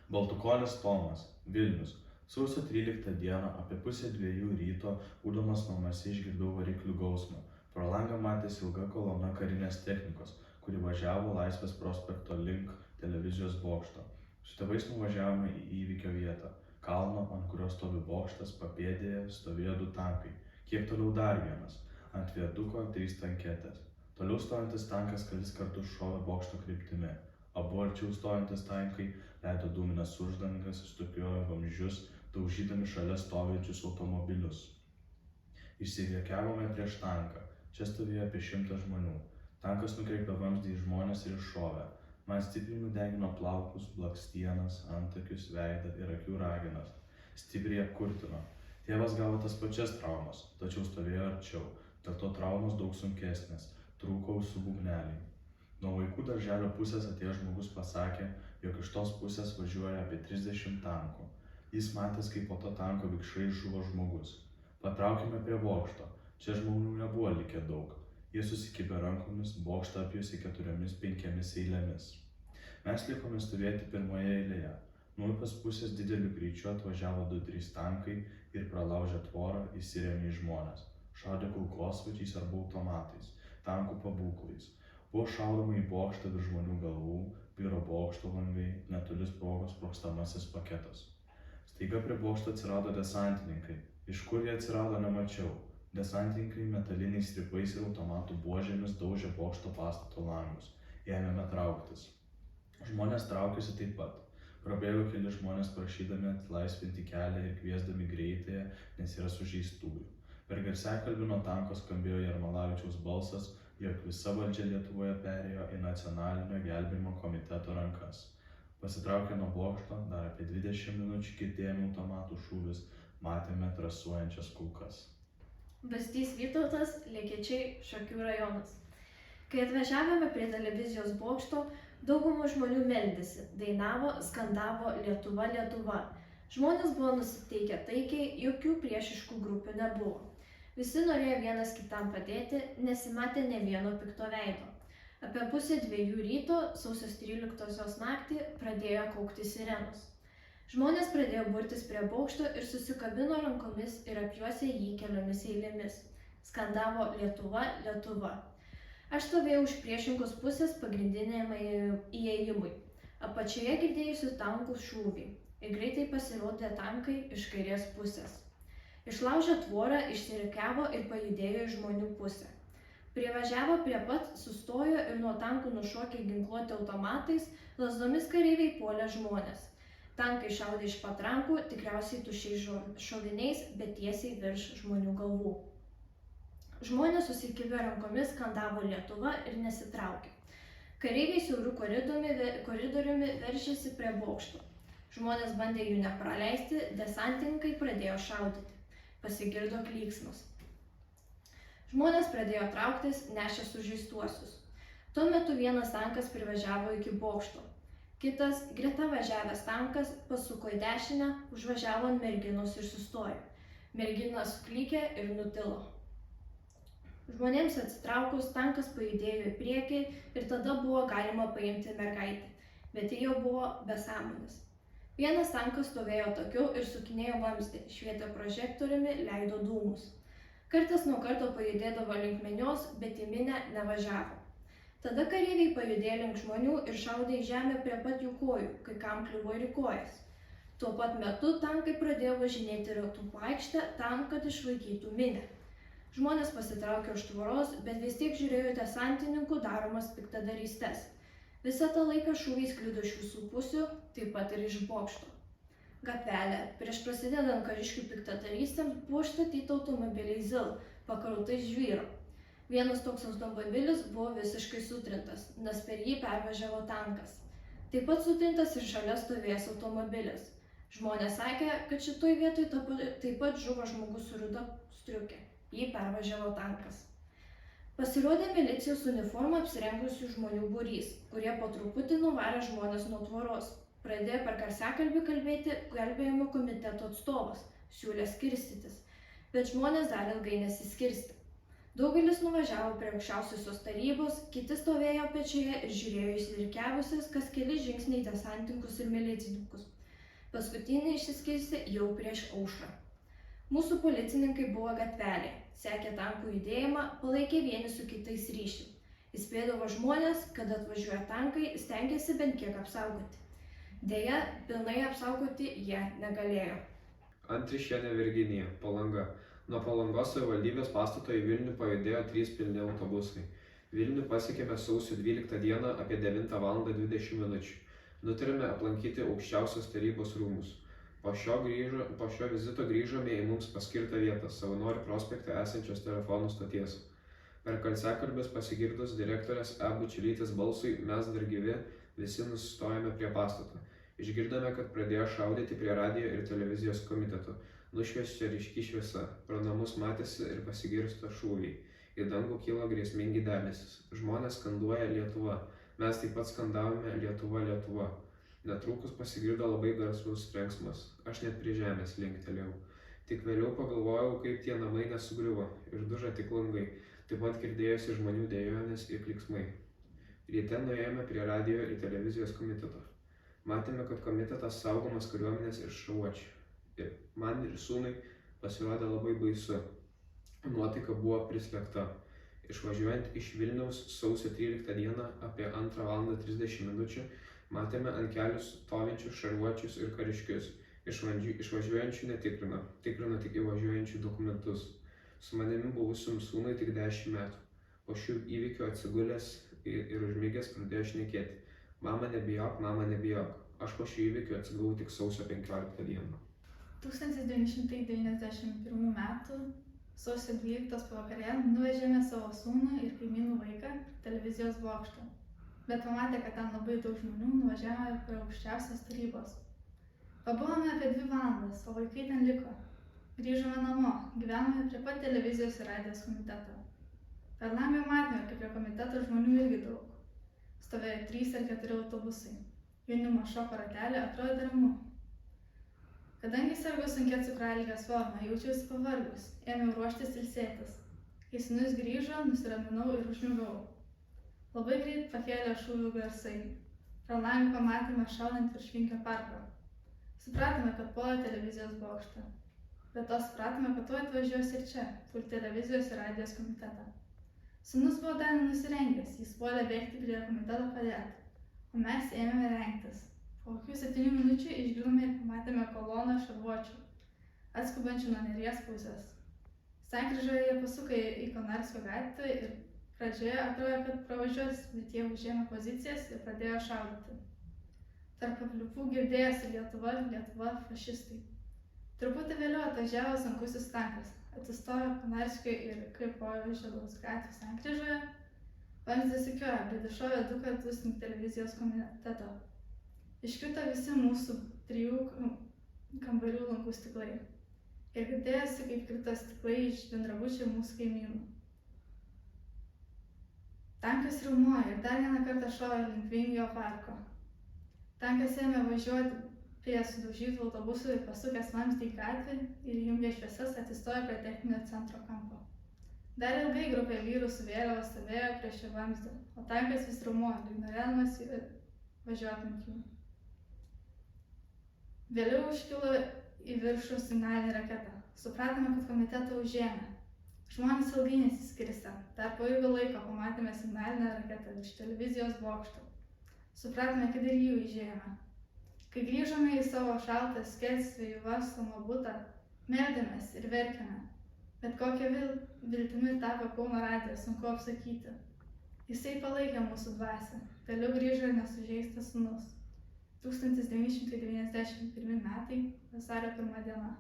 Baltukonis Tomas, Vilnius. Sausio 13 dieną apie pusę 2 ryto, būdamas namuose, išgirdau variklių gausmą. Pro langą matėsi ilga kolona karinės technikos, kuri važiavo Laisvės prospekto link televizijos bokšto. Su tėvais nuvažiavome į įvykio vietą. Kalno, ant kurio stovi bokštas, papėdėje stovėjo 2 tankai. Kiek toliau dar vienas. Ant viaduko 3 tanketės. Toliau stojantis tankas kelis kartus šovė bokšto kryptimi. Abu arčiau stojantis tankai leido dūmines uždangas, stukiojo vamzdžius, daužydami šalia stovinčius automobilius. Išsiriekiavome prieš tanką. Čia stovėjo apie 100 žmonių. Tankas nukreipė vamzdį į žmones ir iššovė. Man stipriai nudegino plaukus, blakstienas, antakius, veidą ir akių ragenas. Stipriai apkurtino. Tėvas gavo tas pačias traumas, tačiau stovėjo arčiau. Dėl to traumos daug sunkesnės. Trūko ausų būgneliai. Nuo vaikų darželio pusės atėjęs žmogus pasakė, jog iš tos pusės važiuoja apie 30 tankų. Jis matęs, kaip po to tanko vikšrais žuvo žmogus. Patraukime prie bokšto. Čia žmonių nebuvo likę daug. Jie susikibė rankomis, bokštą apjuosė 4-5 eilėmis. Mes likome stovėti pirmoje eilėje. Nuo upės pusės dideliu greičiu atvažiavo 2-3 tankai ir pralaužę tvorą įsirėmė į žmones. Šaudė kulkosvaidžiais arba automatais, tankų pabūklais. Buvo šaudoma į bokštą virš žmonių galvų, biro bokšto langai, netoli sprogo sprogstamasis paketas. Staiga prie bokšto atsirado desantininkai. Iš kur jie atsirado, nemačiau. Desantininkai metaliniais strypais ir automatų buožėmis daužė bokšto pastato langus. Ėmėme trauktis. Žmonės traukėsi taip pat. Prabėgo keli žmonės prašydami atlaisvinti kelią ir kviesdami greitąją, nes yra sužeistųjų. Per garsiakalbį nuo tanko skambėjo Jarmalavičiaus balsas, jog visa valdžia Lietuvoje perėjo į Nacionalinio gelbėjimo komiteto rankas. Pasitraukę nuo bokšto, dar apie 20 minučių girdėjome automatų šūvius, matėme trasuojančias kulkas. Bastys Vytautas, Lekėčiai, Šakių rajonas. Kai atvažiavome prie televizijos bokšto, dauguma žmonių meldėsi, dainavo, skandavo Lietuva, Lietuva. Žmonės buvo nusiteikę taikiai, jokių priešiškų grupių nebuvo. Visi norėjo vienas kitam padėti, nesimatė ne vieno pikto veido. Apie pusę 2 ryto, sausio 13 naktį, pradėjo kaukti sirenos. Žmonės pradėjo burtis prie bokšto ir susikabino rankomis ir apjuosė jį keliomis eilėmis. Skandavo Lietuva, Lietuva. Aš stovėjau už priešingos pusės pagrindiniam įėjimui. Apačioje girdėjusi tankų šūvį. Ir greitai pasirodė tankai iš kairės pusės. Išlaužę tvorą, išsirikiavo ir pajudėjo į žmonių pusę. Privažiavo prie pat, sustojo ir nuo tankų nušokę ginkluoti automatais, lazdomis kareiviai puolė žmonės. Tankai šaudė iš patrankų, tikriausiai tuščiais šoviniais, bet tiesiai virš žmonių galvų. Žmonės susikibę rankomis skandavo Lietuva ir nesitraukė. Kareiviai siauriu koridoriumi veržėsi prie bokšto. Žmonės bandė jų nepraleisti, desantininkai pradėjo šaudyti. Pasigirdo klyksmas. Žmonės pradėjo trauktis, nešė sužeistuosius. Tuo metu vienas tankas privažiavo iki bokšto. Kitas, greta važiavęs tankas, pasuko į dešinę, užvažiavo ant merginos ir sustojo. Mergina suklykė ir nutilo. Žmonėms atsitraukus, tankas pajudėjo į priekį ir tada buvo galima paimti mergaitę, bet ji jau buvo be sąmonės. Vienas tankas stovėjo tokiu ir sukinėjo vamzdį, švietė prožektoriumi, leido dūmus. Kartas nuo karto pajudėdavo link minios, bet į minę nevažiavo. Tada kareiviai pajudėjo link žmonių ir šaudė į žemę prie pat jų kojų, kai kam kliuvo ir į kojas. Tuo pat metu tankai pradėjo važinėti ratų po aikštę tam, kad išvaikytų minę. Žmonės pasitraukė už tvoros, bet vis tiek žiūrėjo desantininkų daromas piktadarystes. Visą tą laiką šūviai sklido iš visų pusių, taip pat ir iš bokšto. Gatvelė. Prieš prasidedant kariškių piktadarystėms buvo užstatyta automobiliai ZIL, pakrautais žvyro. Vienas toks automobilis buvo visiškai sutrintas, nes per jį pervažiavo tankas. Taip pat sutrintas ir šalia stovėjęs automobilis. Žmonės sakė, kad šitoj vietoj taip pat žuvo žmogus su ruda striukė. Jį pervažiavo tankas. Pasirodė milicijos uniformą apsirengusių žmonių būrys, kurie po truputį nuvarė žmonės nuo tvoros. Pradėjo per garsiakalbį kalbėti gelbėjimo komiteto atstovas, siūlė skirstytis, bet žmonės dar ilgai nesiskirstė. Daugelis nuvažiavo prie aukščiausiosios tarybos, kiti stovėjo pečiuje ir žiūrėjo išsirikiavusias kas keli žingsniai desantininkus ir milicininkus. Paskutinė išsiskirstė jau prieš aušrą. Mūsų policininkai buvo gatvelėje, sekė tankų judėjimą, palaikė vieni su kitais ryšį. Įspėdavo žmonės, kad atvažiuoja tankai, stengėsi bent kiek apsaugoti. Deja, pilnai apsaugoti jie negalėjo. Antrišienė Virginija, Palanga. Nuo Palangos savivaldybės pastato į Vilnių pajudėjo 3 pilni autobusai. Vilnių pasiekėme sausio 12 dieną apie 9:20 min. Nutarėme aplankyti aukščiausios tarybos rūmus. Po šio vizito grįžome į mums paskirtą vietą, Savanorių prospekte esančios telefonų stoties. Per kalsiakalbius pasigirdus direktorės E. Bučelytės balsui mes dar gyvi, visi nusistojome prie pastato. Išgirdome, kad pradėjo šaudyti prie radijo ir televizijos komiteto. Nušviesčia ryški šviesa, pro namus matėsi ir pasigirsto šūviai. Į dangų kilo grėsmingi debesis. Žmonės skanduoja Lietuva. Mes taip pat skandavome Lietuva, Lietuva. Netrukus pasigirdo labai garsus trenksmas. Aš net prie žemės linktelėjau. Tik vėliau pagalvojau, kaip tie namai nesugriuvo. Išdužo tik langai. Taip pat girdėjosi žmonių dejonės ir klyksmai. Ryte nuėjome prie radijo ir televizijos komiteto. Matėme, kad komitetas saugomas kariuomenės ir šarvuočių. Ir man ir sūnui pasirodė labai baisu. Nuotaika buvo prislėgta. Išvažiuojant iš Vilniaus sausio 13 dieną apie 2:30 min. Matėme ant kelių stovinčius šarvuočius ir kariškius. Išvažiuojančių netikrino, tikrino tik įvažiuojančių dokumentus. Su manimi buvusiam sūnui tik 10 metų. Po šių įvykių atsigulęs ir užmigęs pradėjo šnekėti. Mama nebijok, mama nebijok. Aš po šių įvykių atsigavau tik sausio 15 dieną. 1991 metų sausio 12 pavakarė nuvežėme savo sūnų ir kaimynų vaiką televizijos bokštą. Bet pamatė, kad ten labai daug žmonių, nuvažiavome prie aukščiausios tarybos. Pabuvome apie 2 valandas, o vaikai ten liko. Grįžome namo, gyvenome prie pat televizijos ir radijos komiteto. Per langą matėme, kaip prie komiteto žmonių irgi daug. Stovėjo 3 ar 4 autobusai. Jaunimo šoko ratelė atrodė ramu. Kadangi sergu sunkia cukraligės forma, jaučiausi pavargus, ėmiau ruoštis ilsėtis. Kai sūnus grįžo, nusiraminau ir užmigau. Labai greit pakėlė šūvių garsai. Pro langą pamatėme šaudant virš Vingio parko. Supratome, kad puola televizijos bokštą. Bet to supratome, kad tuoj atvažiuos ir čia, pulti televizijos ir radijos komitetą. Sūnus buvo dar nusirengęs, jis puolė bėgti prie komiteto padėti, o mes ėmėme rengtis. Po kokių 7 minučių išgirdome ir pamatėme koloną šarvuočių, atskubančių nuo Neries pusės. Sankryžoje jie pasuko į Konarskio gatvę ir pradžioje atrodė, kad pravažiuos, bet jie užėmė pozicijas ir pradėjo šaudyti. Tarp apliupų girdėjosi Lietuva, Lietuva, fašistai. Truputį vėliau atvažiavo sunkusis tankas, atsistojo Konarskio ir Kripožėlos gatvių sankryžoje, vamzdis įkiojo, bet iššovė 2 kartus link televizijos komiteto. Iškrito visi mūsų 3 kambarių langų stiklai ir girdėjosi, kaip krito stiklai iš bendrabučių mūsų kaimynų. Tankas riaumojo ir dar vieną kartą šovė link Vingio parko. Tankas ėmė važiuoti prie sudaužytų autobusų ir pasukęs vamzdį į gatvę ir įjungė šviesas atsistojo prie techninio centro kampo. Dar ilgai grupė vyrų su vėliava stovėjo prie šio vamzdį, o tankas vis riaumojo, ignoruodamas važiuoti link jų. Vėliau iškilo į viršų signalinė raketa. Supratome, kad komitetą užėmė. Žmonės ilgai nesiskirstė. Dar po ilgo laiko pamatėme signalinę raketą iš televizijos bokšto. Supratome, kad ir jį užėmė. Kai grįžome į savo šaltą skersvėjų varstomą butą, meldėmės ir verkėme. Bet kokia viltimi tapo Kauno radijas, sunku apsakyti. Jisai palaikė mūsų dvasią. Vėliau grįžo ir nesužeistas sūnus. 1991 metai, vasario 1 diena.